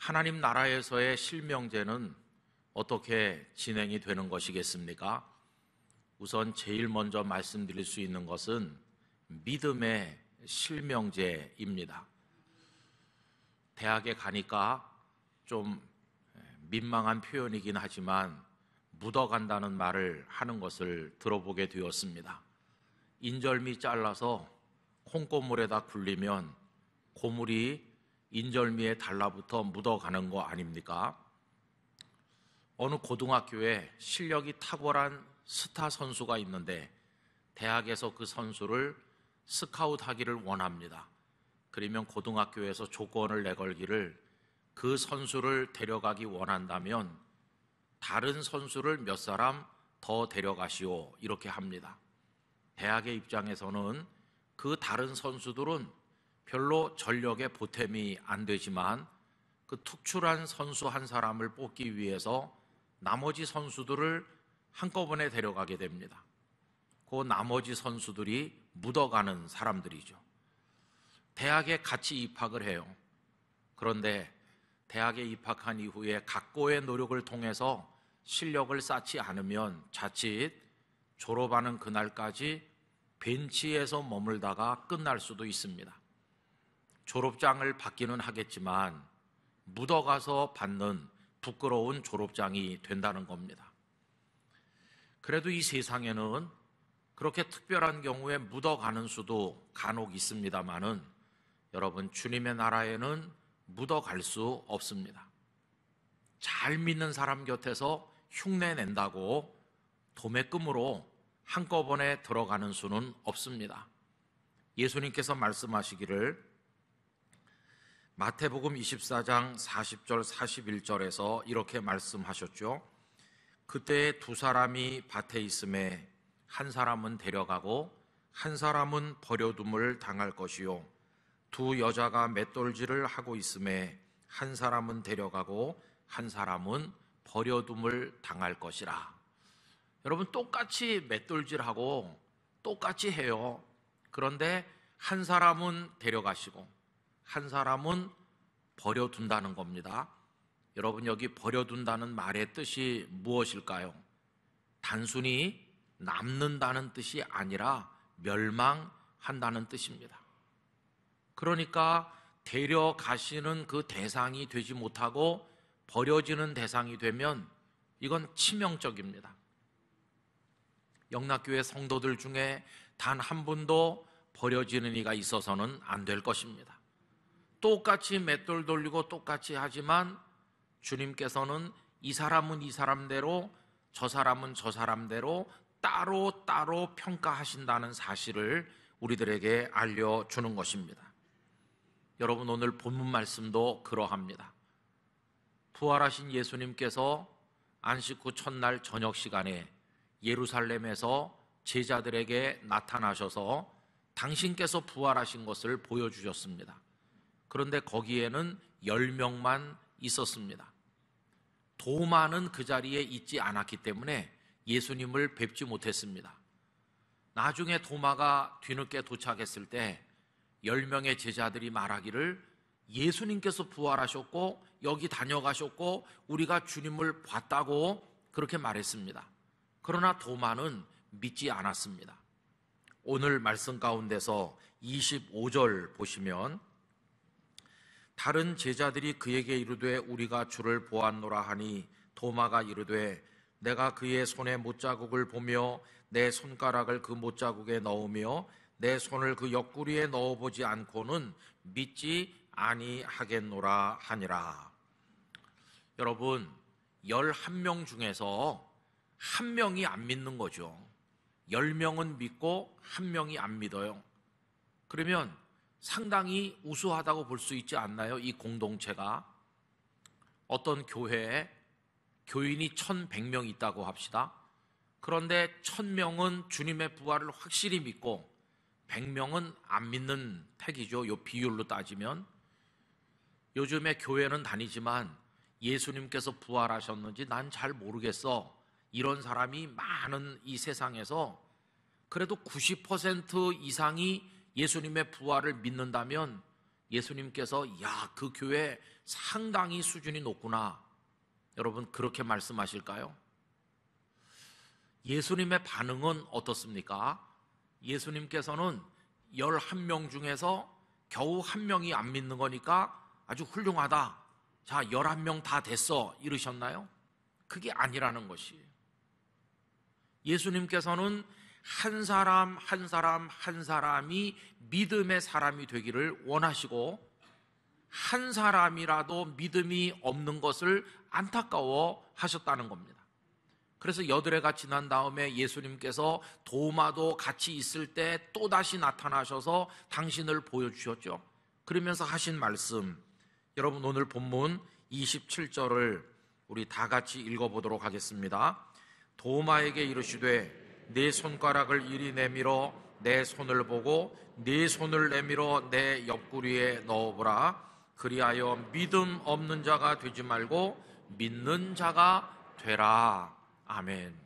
하나님 나라에서의 실명제는 어떻게 진행이 되는 것이겠습니까? 우선 제일 먼저 말씀드릴 수 있는 것은 믿음의 실명제입니다. 대학에 가니까 좀 민망한 표현이긴 하지만 묻어간다는 말을 하는 것을 들어보게 되었습니다. 인절미 잘라서 콩고물에다 굴리면 고물이 인절미에 달라붙어 묻어가는 거 아닙니까? 어느 고등학교에 실력이 탁월한 스타 선수가 있는데 대학에서 그 선수를 스카웃하기를 원합니다. 그러면 고등학교에서 조건을 내걸기를 그 선수를 데려가기 원한다면 다른 선수를 몇 사람 더 데려가시오 이렇게 합니다. 대학의 입장에서는 그 다른 선수들은 별로 전력에 보탬이 안 되지만 그 특출한 선수 한 사람을 뽑기 위해서 나머지 선수들을 한꺼번에 데려가게 됩니다. 그 나머지 선수들이 묻어가는 사람들이죠. 대학에 같이 입학을 해요. 그런데 대학에 입학한 이후에 각고의 노력을 통해서 실력을 쌓지 않으면 자칫 졸업하는 그날까지 벤치에서 머물다가 끝날 수도 있습니다. 졸업장을 받기는 하겠지만 묻어가서 받는 부끄러운 졸업장이 된다는 겁니다. 그래도 이 세상에는 그렇게 특별한 경우에 묻어가는 수도 간혹 있습니다만은 여러분, 주님의 나라에는 묻어갈 수 없습니다. 잘 믿는 사람 곁에서 흉내 낸다고 도매금으로 한꺼번에 들어가는 수는 없습니다. 예수님께서 말씀하시기를 마태복음 24장 40절 41절에서 이렇게 말씀하셨죠. 그때 두 사람이 밭에 있음에 한 사람은 데려가고 한 사람은 버려둠을 당할 것이요 두 여자가 맷돌질을 하고 있음에 한 사람은 데려가고 한 사람은 버려둠을 당할 것이라. 여러분, 똑같이 맷돌질하고 똑같이 해요. 그런데 한 사람은 데려가시고 한 사람은 버려둔다는 겁니다. 여러분, 여기 버려둔다는 말의 뜻이 무엇일까요? 단순히 남는다는 뜻이 아니라 멸망한다는 뜻입니다. 그러니까 데려가시는 그 대상이 되지 못하고 버려지는 대상이 되면 이건 치명적입니다. 영락교회 성도들 중에 단 한 분도 버려지는 이가 있어서는 안 될 것입니다. 똑같이 맷돌 돌리고 똑같이 하지만 주님께서는 이 사람은 이 사람대로 저 사람은 저 사람대로 따로 평가하신다는 사실을 우리들에게 알려주는 것입니다. 여러분, 오늘 본문 말씀도 그러합니다. 부활하신 예수님께서 안식 후 첫날 저녁 시간에 예루살렘에서 제자들에게 나타나셔서 당신께서 부활하신 것을 보여주셨습니다. 그런데 거기에는 10명만 있었습니다. 도마는 그 자리에 있지 않았기 때문에 예수님을 뵙지 못했습니다. 나중에 도마가 뒤늦게 도착했을 때 10명의 제자들이 말하기를 예수님께서 부활하셨고 여기 다녀가셨고 우리가 주님을 봤다고 그렇게 말했습니다. 그러나 도마는 믿지 않았습니다. 오늘 말씀 가운데서 25절 보시면 다른 제자들이 그에게 이르되 우리가 주를 보았노라 하니 도마가 이르되 내가 그의 손에 못자국을 보며 내 손가락을 그 못자국에 넣으며 내 손을 그 옆구리에 넣어보지 않고는 믿지 아니하겠노라 하니라. 여러분, 11명 중에서 한 명이 안 믿는 거죠. 10명은 믿고 한 명이 안 믿어요. 그러면 상당히 우수하다고 볼 수 있지 않나요? 이 공동체가. 어떤 교회에 교인이 1100명 있다고 합시다. 그런데 1000명은 주님의 부활을 확실히 믿고 100명은 안 믿는 택이죠. 이 비율로 따지면. 요즘에 교회는 다니지만 예수님께서 부활하셨는지 난 잘 모르겠어, 이런 사람이 많은 이 세상에서 그래도 90% 이상이 예수님의 부활을 믿는다면 예수님께서 야, 그 교회 상당히 수준이 높구나. 여러분 그렇게 말씀하실까요? 예수님의 반응은 어떻습니까? 예수님께서는 11명 중에서 겨우 한 명이 안 믿는 거니까 아주 훌륭하다. 자, 11명 다 됐어. 이러셨나요? 그게 아니라는 것이에요. 예수님께서는 한 사람 한 사람 한 사람이 믿음의 사람이 되기를 원하시고, 한 사람이라도 믿음이 없는 것을 안타까워 하셨다는 겁니다. 그래서 여드레가 지난 다음에 예수님께서 도마도 같이 있을 때 또다시 나타나셔서 당신을 보여주셨죠. 그러면서 하신 말씀, 여러분 오늘 본문 27절을 우리 다 같이 읽어보도록 하겠습니다. 도마에게 이르시되 네 손가락을 이리 내밀어 내 손을 보고 네 손을 내밀어 내 옆구리에 넣어보라. 그리하여 믿음 없는 자가 되지 말고 믿는 자가 되라. 아멘.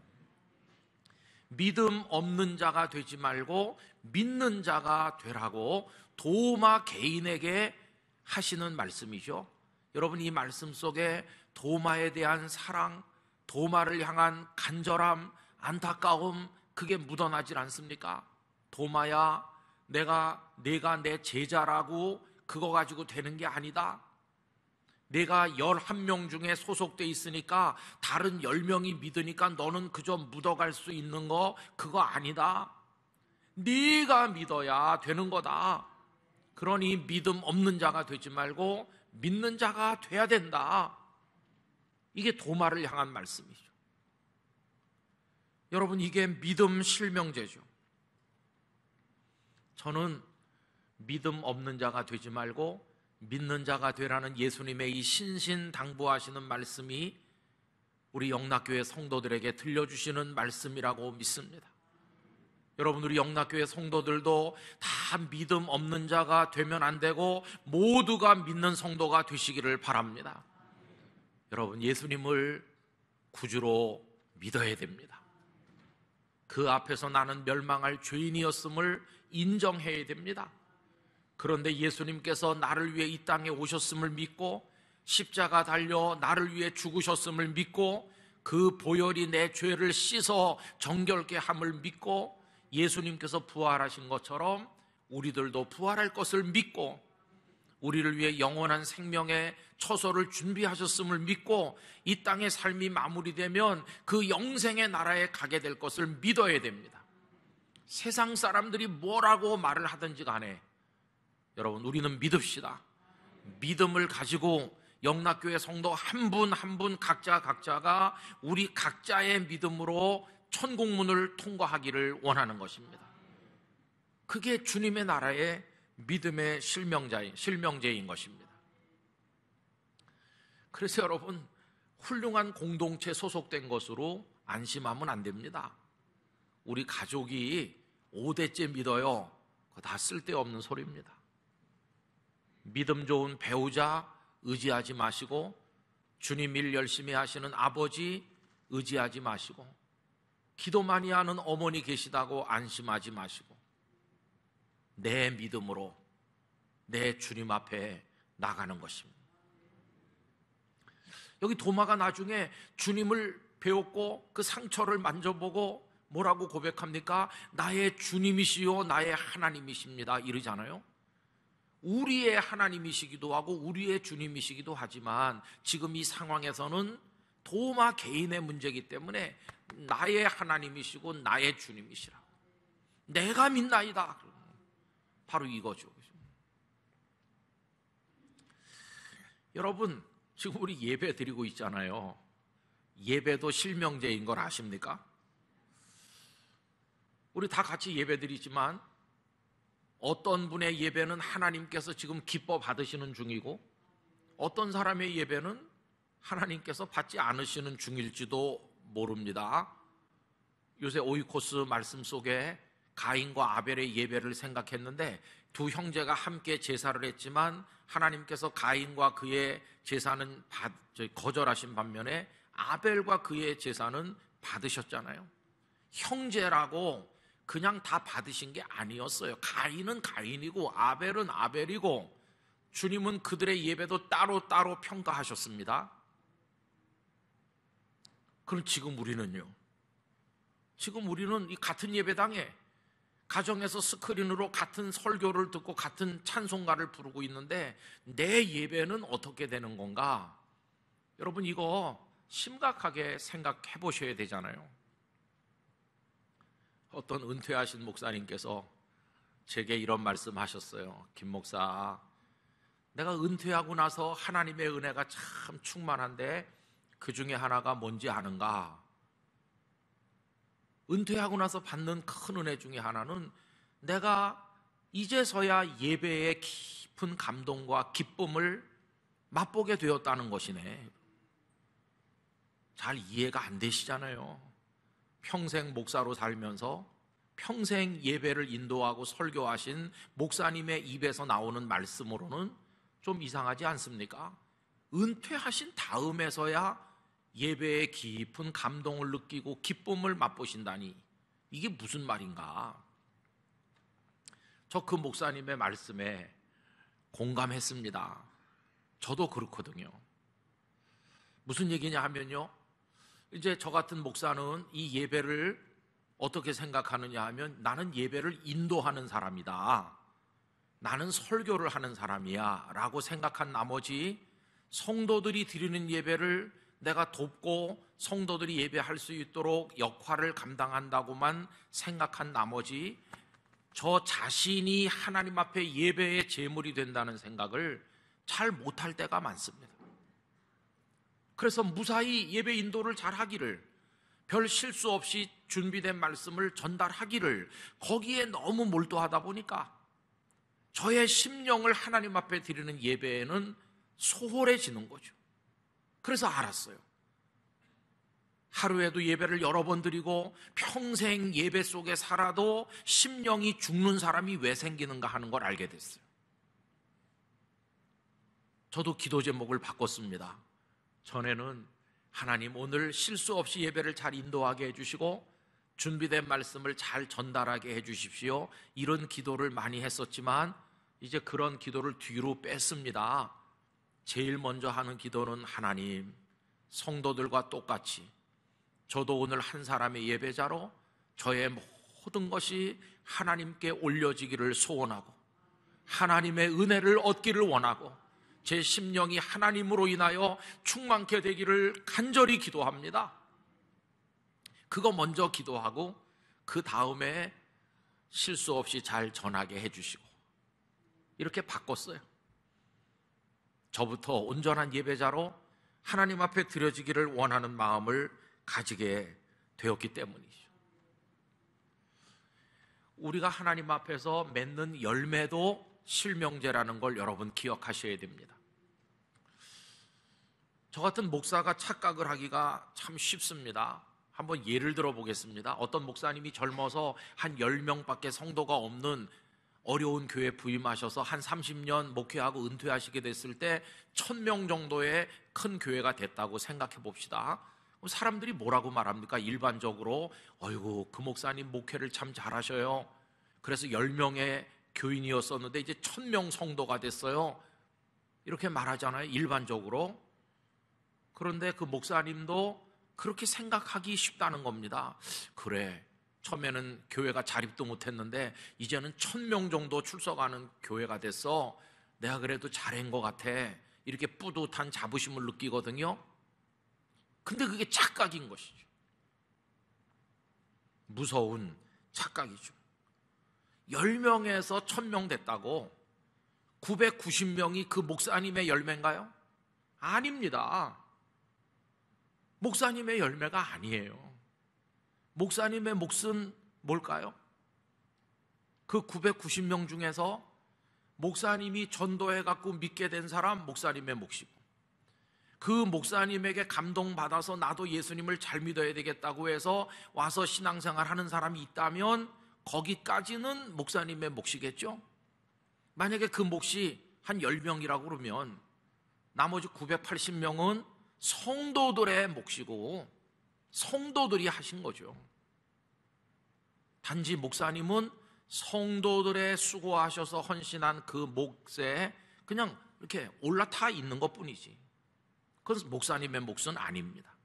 믿음 없는 자가 되지 말고 믿는 자가 되라고 도마 개인에게 하시는 말씀이죠. 여러분 이 말씀 속에 도마에 대한 사랑, 도마를 향한 간절함, 안타까움, 그게 묻어나질 않습니까? 도마야, 내가 내 제자라고 그거 가지고 되는 게 아니다. 내가 11명 중에 소속돼 있으니까 다른 10명이 믿으니까 너는 그저 묻어갈 수 있는 거 그거 아니다. 네가 믿어야 되는 거다. 그러니 믿음 없는 자가 되지 말고 믿는 자가 돼야 된다. 이게 도마를 향한 말씀이죠. 여러분 이게 믿음 실명제죠. 저는 믿음 없는 자가 되지 말고 믿는 자가 되라는 예수님의 이 신신당부하시는 말씀이 우리 영락교회 성도들에게 들려주시는 말씀이라고 믿습니다. 여러분 우리 영락교회 성도들도 다 믿음 없는 자가 되면 안 되고 모두가 믿는 성도가 되시기를 바랍니다. 여러분 예수님을 구주로 믿어야 됩니다. 그 앞에서 나는 멸망할 죄인이었음을 인정해야 됩니다. 그런데 예수님께서 나를 위해 이 땅에 오셨음을 믿고 십자가 달려 나를 위해 죽으셨음을 믿고 그 보혈이 내 죄를 씻어 정결케 함을 믿고 예수님께서 부활하신 것처럼 우리들도 부활할 것을 믿고 우리를 위해 영원한 생명의 처소를 준비하셨음을 믿고 이 땅의 삶이 마무리되면 그 영생의 나라에 가게 될 것을 믿어야 됩니다. 세상 사람들이 뭐라고 말을 하든지 간에 여러분 우리는 믿읍시다. 믿음을 가지고 영락교회 성도 한 분 한 분 각자가 우리 각자의 믿음으로 천국문을 통과하기를 원하는 것입니다. 그게 주님의 나라의 믿음의 실명제인 것입니다. 그래서 여러분 훌륭한 공동체 소속된 것으로 안심하면 안 됩니다. 우리 가족이 5대째 믿어요. 그거 다 쓸데없는 소리입니다. 믿음 좋은 배우자 의지하지 마시고 주님 일 열심히 하시는 아버지 의지하지 마시고 기도 많이 하는 어머니 계시다고 안심하지 마시고 내 믿음으로 내 주님 앞에 나가는 것입니다. 여기 도마가 나중에 주님을 배웠고 그 상처를 만져보고 뭐라고 고백합니까? 나의 주님이시요 나의 하나님이십니다 이러잖아요. 우리의 하나님이시기도 하고 우리의 주님이시기도 하지만 지금 이 상황에서는 도마 개인의 문제이기 때문에 나의 하나님이시고 나의 주님이시라. 내가 믿나이다. 바로 이거죠. 여러분 지금 우리 예배 드리고 있잖아요. 예배도 실명제인 걸 아십니까? 우리 다 같이 예배 드리지만 어떤 분의 예배는 하나님께서 지금 기뻐 받으시는 중이고 어떤 사람의 예배는 하나님께서 받지 않으시는 중일지도 모릅니다. 요새 오이코스 말씀 속에 가인과 아벨의 예배를 생각했는데 두 형제가 함께 제사를 했지만 하나님께서 가인과 그의 제사는 거절하신 반면에 아벨과 그의 제사는 받으셨잖아요. 형제라고 그냥 다 받으신 게 아니었어요. 가인은 가인이고 아벨은 아벨이고 주님은 그들의 예배도 따로 평가하셨습니다. 그럼 지금 우리는요? 지금 우리는 이 같은 예배당에 가정에서 스크린으로 같은 설교를 듣고 같은 찬송가를 부르고 있는데 내 예배는 어떻게 되는 건가? 여러분, 이거 심각하게 생각해 보셔야 되잖아요. 어떤 은퇴하신 목사님께서 제게 이런 말씀하셨어요. 김 목사, 내가 은퇴하고 나서 하나님의 은혜가 참 충만한데 그 중에 하나가 뭔지 아는가? 은퇴하고 나서 받는 큰 은혜 중에 하나는 내가 이제서야 예배의 깊은 감동과 기쁨을 맛보게 되었다는 것이네. 잘 이해가 안 되시잖아요. 평생 목사로 살면서 평생 예배를 인도하고 설교하신 목사님의 입에서 나오는 말씀으로는 좀 이상하지 않습니까? 은퇴하신 다음에서야 예배의 깊은 감동을 느끼고 기쁨을 맛보신다니, 이게 무슨 말인가? 저 그 목사님의 말씀에 공감했습니다. 저도 그렇거든요. 무슨 얘기냐 하면요, 이제 저 같은 목사는 이 예배를 어떻게 생각하느냐 하면, 나는 예배를 인도하는 사람이다, 나는 설교를 하는 사람이야 라고 생각한 나머지 성도들이 드리는 예배를 내가 돕고 성도들이 예배할 수 있도록 역할을 감당한다고만 생각한 나머지 저 자신이 하나님 앞에 예배의 제물이 된다는 생각을 잘 못할 때가 많습니다. 그래서 무사히 예배 인도를 잘 하기를, 별 실수 없이 준비된 말씀을 전달하기를, 거기에 너무 몰두하다 보니까 저의 심령을 하나님 앞에 드리는 예배에는 소홀해지는 거죠. 그래서 알았어요. 하루에도 예배를 여러 번 드리고 평생 예배 속에 살아도 심령이 죽는 사람이 왜 생기는가 하는 걸 알게 됐어요. 저도 기도 제목을 바꿨습니다. 전에는 하나님, 오늘 실수 없이 예배를 잘 인도하게 해주시고 준비된 말씀을 잘 전달하게 해주십시오, 이런 기도를 많이 했었지만 이제 그런 기도를 뒤로 뺐습니다. 제일 먼저 하는 기도는, 하나님, 성도들과 똑같이 저도 오늘 한 사람의 예배자로 저의 모든 것이 하나님께 올려지기를 소원하고 하나님의 은혜를 얻기를 원하고 제 심령이 하나님으로 인하여 충만케 되기를 간절히 기도합니다. 그거 먼저 기도하고 그 다음에 실수 없이 잘 전하게 해주시고, 이렇게 바꿨어요. 저부터 온전한 예배자로 하나님 앞에 드려지기를 원하는 마음을 가지게 되었기 때문이죠. 우리가 하나님 앞에서 맺는 열매도 실명제라는 걸 여러분 기억하셔야 됩니다. 저 같은 목사가 착각을 하기가 참 쉽습니다. 한번 예를 들어 보겠습니다. 어떤 목사님이 젊어서 한 10명밖에 성도가 없는 어려운 교회 부임하셔서 한 30년 목회하고 은퇴하시게 됐을 때 1000명 정도의 큰 교회가 됐다고 생각해 봅시다. 사람들이 뭐라고 말합니까? 일반적으로 어이구, 그 목사님 목회를 참 잘하셔요. 그래서 10명의 교인이었었는데 이제 1000명 성도가 됐어요, 이렇게 말하잖아요, 일반적으로. 그런데 그 목사님도 그렇게 생각하기 쉽다는 겁니다. 그래, 처음에는 교회가 자립도 못했는데 이제는 1000명 정도 출석하는 교회가 됐어, 내가 그래도 잘한 것 같아, 이렇게 뿌듯한 자부심을 느끼거든요. 근데 그게 착각인 것이죠. 무서운 착각이죠. 10명에서 1000명 됐다고 990명이 그 목사님의 열매인가요? 아닙니다. 목사님의 열매가 아니에요. 목사님의 몫은 뭘까요? 그 990명 중에서 목사님이 전도해갖고 믿게 된 사람 목사님의 몫이고, 그 목사님에게 감동받아서 나도 예수님을 잘 믿어야 되겠다고 해서 와서 신앙생활 하는 사람이 있다면 거기까지는 목사님의 몫이겠죠. 만약에 그 몫이 한 10명이라고 그러면 나머지 980명은 성도들의 몫이고 성도들이 하신 거죠. 단지 목사님은 성도들의 수고하셔서 헌신한 그 몫에 그냥 이렇게 올라타 있는 것뿐이지 그건 목사님의 몫은 아닙니다.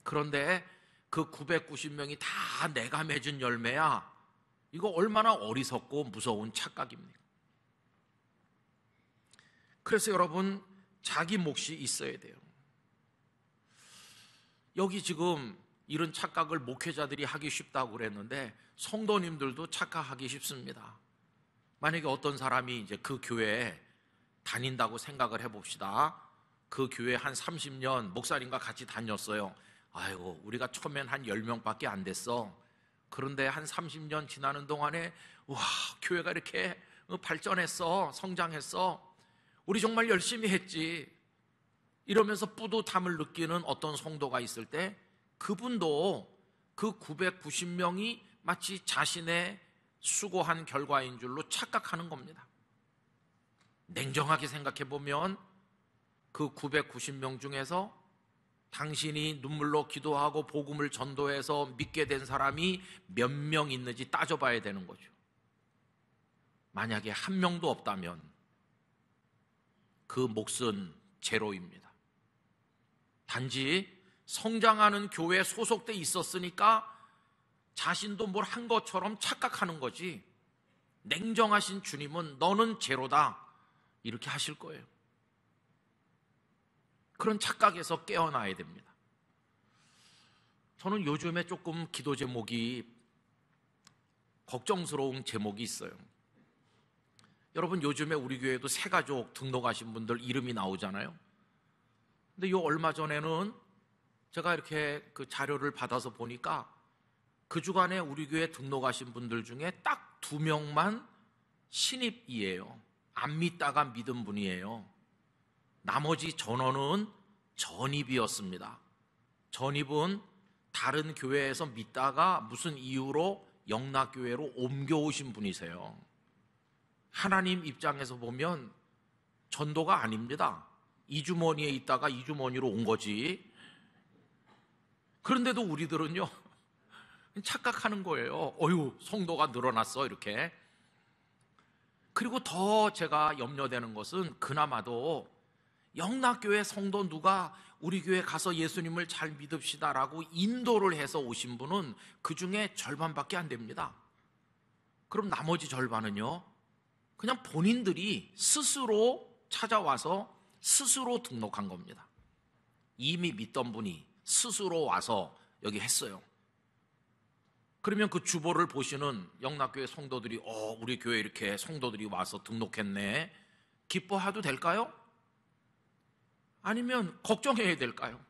그런데 그 990명이 다 내가 맺은 열매야, 이거 얼마나 어리석고 무서운 착각입니까? 그래서 여러분, 자기 몫이 있어야 돼요. 여기 지금 이런 착각을 목회자들이 하기 쉽다고 그랬는데 성도님들도 착각하기 쉽습니다. 만약에 어떤 사람이 이제 그 교회에 다닌다고 생각을 해봅시다. 그 교회 한 30년 목사님과 같이 다녔어요. 아이고, 우리가 처음엔 한 10명밖에 안 됐어. 그런데 한 30년 지나는 동안에 와, 교회가 이렇게 발전했어, 성장했어, 우리 정말 열심히 했지, 이러면서 뿌듯함을 느끼는 어떤 성도가 있을 때 그분도 그 990명이 마치 자신의 수고한 결과인 줄로 착각하는 겁니다. 냉정하게 생각해 보면 그 990명 중에서 당신이 눈물로 기도하고 복음을 전도해서 믿게 된 사람이 몇 명 있는지 따져봐야 되는 거죠. 만약에 한 명도 없다면 그 몫은 제로입니다. 단지 성장하는 교회에 소속돼 있었으니까 자신도 뭘 한 것처럼 착각하는 거지, 냉정하신 주님은 너는 제로다 이렇게 하실 거예요. 그런 착각에서 깨어나야 됩니다. 저는 요즘에 조금 기도 제목이 걱정스러운 제목이 있어요. 여러분, 요즘에 우리 교회도 새가족 등록하신 분들 이름이 나오잖아요. 근데 요 얼마 전에는 제가 이렇게 그 자료를 받아서 보니까 그 주간에 우리 교회 등록하신 분들 중에 딱 2명만 신입이에요. 안 믿다가 믿은 분이에요. 나머지 전원은 전입이었습니다. 전입은 다른 교회에서 믿다가 무슨 이유로 영락교회로 옮겨오신 분이세요. 하나님 입장에서 보면 전도가 아닙니다. 이주머니에 있다가 이주머니로 온 거지. 그런데도 우리들은요, 착각하는 거예요. 어휴, 성도가 늘어났어 이렇게. 그리고 더 제가 염려되는 것은 그나마도 영락교회 성도 누가 우리 교회 가서 예수님을 잘 믿읍시다라고 인도를 해서 오신 분은 그 중에 절반밖에 안 됩니다. 그럼 나머지 절반은요, 그냥 본인들이 스스로 찾아와서 스스로 등록한 겁니다. 이미 믿던 분이 스스로 와서 여기 했어요. 그러면 그 주보를 보시는 영락교회 성도들이 우리 교회 이렇게 성도들이 와서 등록했네, 기뻐해도 될까요? 아니면 걱정해야 될까요?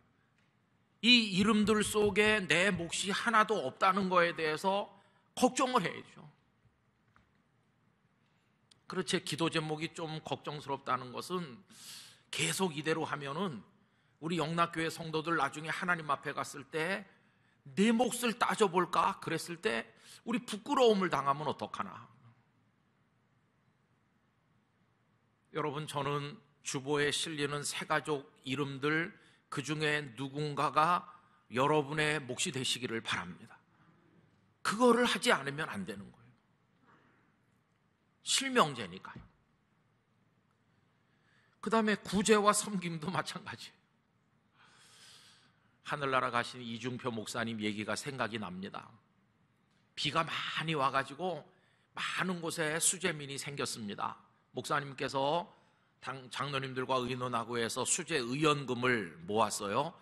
이 이름들 속에 내 몫이 하나도 없다는 거에 대해서 걱정을 해야죠. 그렇지, 기도 제목이 좀 걱정스럽다는 것은 계속 이대로 하면은 우리 영락교회 성도들 나중에 하나님 앞에 갔을 때 내 몫을 따져볼까 그랬을 때 우리 부끄러움을 당하면 어떡하나. 여러분, 저는 주보에 실리는 새가족 이름들 그 중에 누군가가 여러분의 몫이 되시기를 바랍니다. 그거를 하지 않으면 안 되는 거예요. 실명제니까요. 그 다음에 구제와 섬김도 마찬가지예요. 하늘나라 가신 이중표 목사님 얘기가 생각이 납니다. 비가 많이 와가지고 많은 곳에 수재민이 생겼습니다. 목사님께서 장로님들과 의논하고 해서 수재 의연금을 모았어요.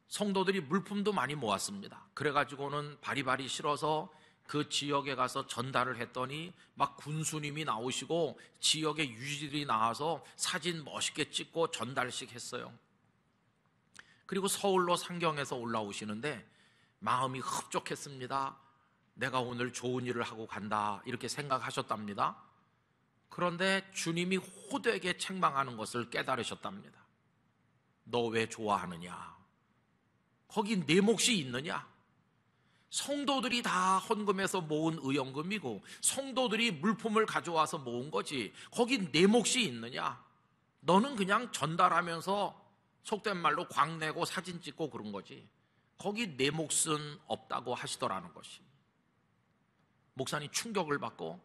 성도들이 물품도 많이 모았습니다. 그래가지고는 바리바리 실어서 그 지역에 가서 전달을 했더니 막 군수님이 나오시고 지역의 유지들이 나와서 사진 멋있게 찍고 전달식 했어요. 그리고 서울로 상경해서 올라오시는데 마음이 흡족했습니다. 내가 오늘 좋은 일을 하고 간다 이렇게 생각하셨답니다. 그런데 주님이 호되게 책망하는 것을 깨달으셨답니다. 너 왜 좋아하느냐? 거기 내 몫이 있느냐? 성도들이 다 헌금해서 모은 의연금이고 성도들이 물품을 가져와서 모은 거지, 거기 내 몫이 있느냐? 너는 그냥 전달하면서 속된 말로 광내고 사진 찍고 그런 거지, 거기 내 몫은 없다고 하시더라는 것이. 목사님 충격을 받고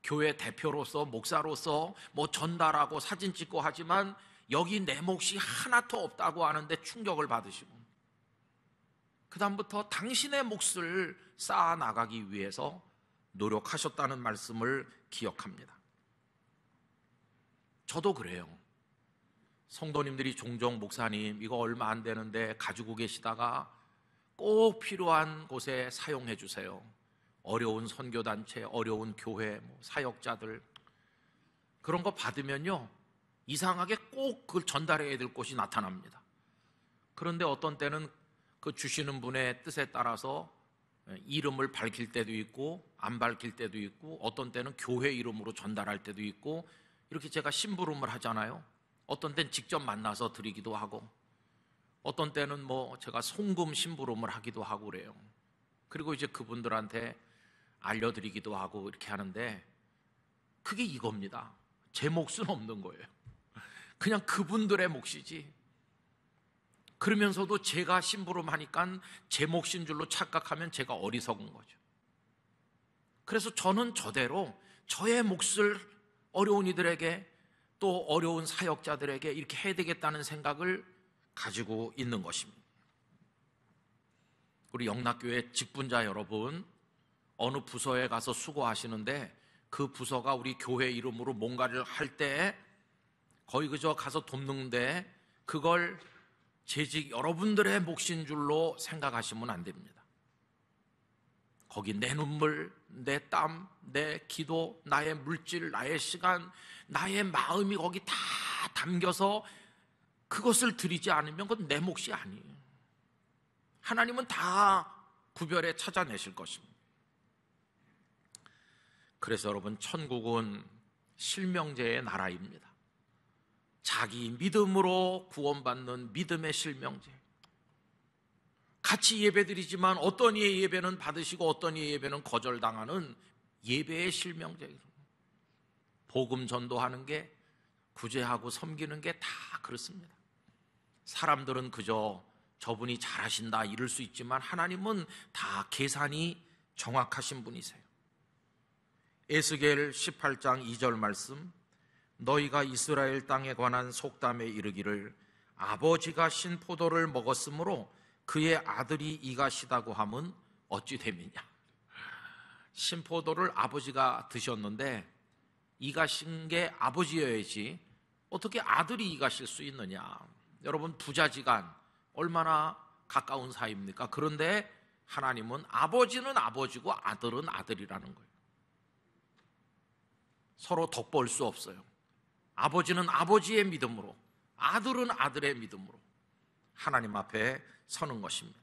교회 대표로서 목사로서 뭐 전달하고 사진 찍고 하지만 여기 내 몫이 하나도 없다고 하는데 충격을 받으시고, 그 다음부터 당신의 몫을 쌓아 나가기 위해서 노력하셨다는 말씀을 기억합니다. 저도 그래요. 성도님들이 종종 목사님 이거 얼마 안 되는데 가지고 계시다가 꼭 필요한 곳에 사용해 주세요. 어려운 선교단체, 어려운 교회, 사역자들, 그런 거 받으면요 이상하게 꼭 그걸 전달해야 될 곳이 나타납니다. 그런데 어떤 때는 그 주시는 분의 뜻에 따라서 이름을 밝힐 때도 있고 안 밝힐 때도 있고, 어떤 때는 교회 이름으로 전달할 때도 있고, 이렇게 제가 심부름을 하잖아요. 어떤 때는 직접 만나서 드리기도 하고, 어떤 때는 제가 송금 심부름을 하기도 하고 그래요. 그리고 이제 그분들한테 알려드리기도 하고 이렇게 하는데, 그게 이겁니다. 제 몫은 없는 거예요. 그냥 그분들의 몫이지. 그러면서도 제가 심부름하니까 제 몫인 줄로 착각하면 제가 어리석은 거죠. 그래서 저는 저대로 저의 몫을 어려운 이들에게, 또 어려운 사역자들에게 이렇게 해야 되겠다는 생각을 가지고 있는 것입니다. 우리 영락교회 직분자 여러분, 어느 부서에 가서 수고하시는데 그 부서가 우리 교회 이름으로 뭔가를 할 때 거의 그저 가서 돕는데 그걸 재직 여러분들의 몫인 줄로 생각하시면 안 됩니다. 거기 내 눈물, 내 땀, 내 기도, 나의 물질, 나의 시간, 나의 마음이 거기 다 담겨서 그것을 드리지 않으면 그건 내 몫이 아니에요. 하나님은 다 구별해 찾아내실 것입니다. 그래서 여러분, 천국은 실명제의 나라입니다. 자기 믿음으로 구원받는 믿음의 실명제. 같이 예배드리지만 어떤 이의 예배는 받으시고 어떤 이의 예배는 거절당하는 예배의 실명제. 복음 전도하는 게, 구제하고 섬기는 게 다 그렇습니다. 사람들은 그저 저분이 잘하신다 이럴 수 있지만 하나님은 다 계산이 정확하신 분이세요. 에스겔 18장 2절 말씀, 너희가 이스라엘 땅에 관한 속담에 이르기를 아버지가 신포도를 먹었으므로 그의 아들이 이가시다고 함은 어찌 됨이냐. 신포도를 아버지가 드셨는데 이가신 게 아버지여야지 어떻게 아들이 이가실 수 있느냐. 여러분, 부자지간 얼마나 가까운 사이입니까? 그런데 하나님은 아버지는 아버지고 아들은 아들이라는 거예요. 서로 덕볼 수 없어요. 아버지는 아버지의 믿음으로, 아들은 아들의 믿음으로 하나님 앞에 서는 것입니다.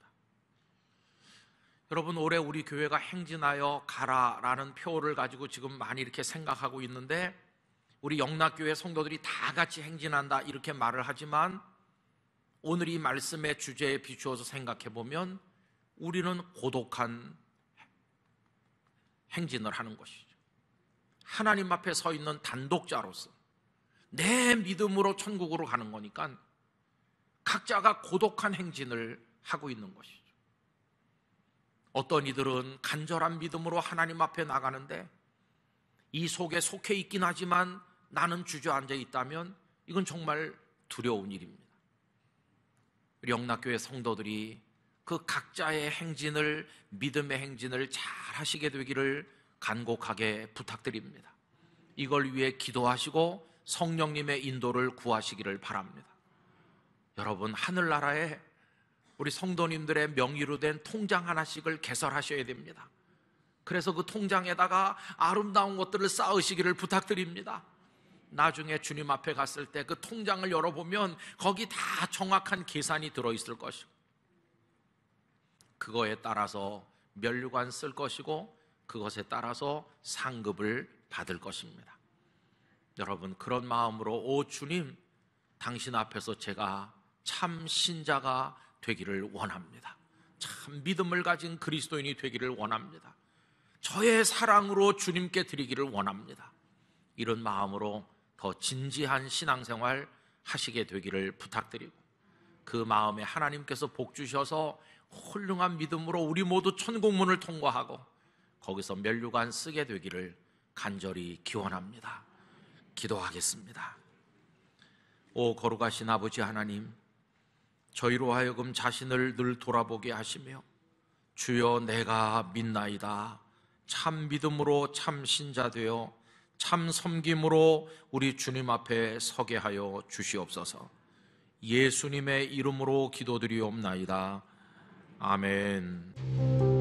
여러분, 올해 우리 교회가 행진하여 가라라는 표를 가지고 지금 많이 이렇게 생각하고 있는데, 우리 영락교회 성도들이 다 같이 행진한다 이렇게 말을 하지만 오늘 이 말씀의 주제에 비추어서 생각해 보면 우리는 고독한 행진을 하는 것이죠. 하나님 앞에 서 있는 단독자로서 내 믿음으로 천국으로 가는 거니까 각자가 고독한 행진을 하고 있는 것이죠. 어떤 이들은 간절한 믿음으로 하나님 앞에 나가는데 이 속에 속해 있긴 하지만 나는 주저앉아 있다면 이건 정말 두려운 일입니다. 우리 영락교회 성도들이 그 각자의 행진을, 믿음의 행진을 잘 하시게 되기를 간곡하게 부탁드립니다. 이걸 위해 기도하시고 성령님의 인도를 구하시기를 바랍니다. 여러분, 하늘나라에 우리 성도님들의 명의로 된 통장 하나씩을 개설하셔야 됩니다. 그래서 그 통장에다가 아름다운 것들을 쌓으시기를 부탁드립니다. 나중에 주님 앞에 갔을 때 그 통장을 열어보면 거기 다 정확한 계산이 들어있을 것이고 그거에 따라서 면류관 쓸 것이고 그것에 따라서 상급을 받을 것입니다. 여러분, 그런 마음으로 오 주님, 당신 앞에서 제가 참 신자가 되기를 원합니다. 참 믿음을 가진 그리스도인이 되기를 원합니다. 저의 사랑으로 주님께 드리기를 원합니다. 이런 마음으로 더 진지한 신앙생활 하시게 되기를 부탁드리고 그 마음에 하나님께서 복 주셔서 훌륭한 믿음으로 우리 모두 천국문을 통과하고 거기서 면류관 쓰게 되기를 간절히 기원합니다. 기도하겠습니다. 오 거룩하신 아버지 하나님, 저희로 하여금 자신을 늘 돌아보게 하시며 주여 내가 믿나이다, 참 믿음으로 참 신자 되어 참 섬김으로 우리 주님 앞에 서게 하여 주시옵소서. 예수님의 이름으로 기도드리옵나이다. 아멘.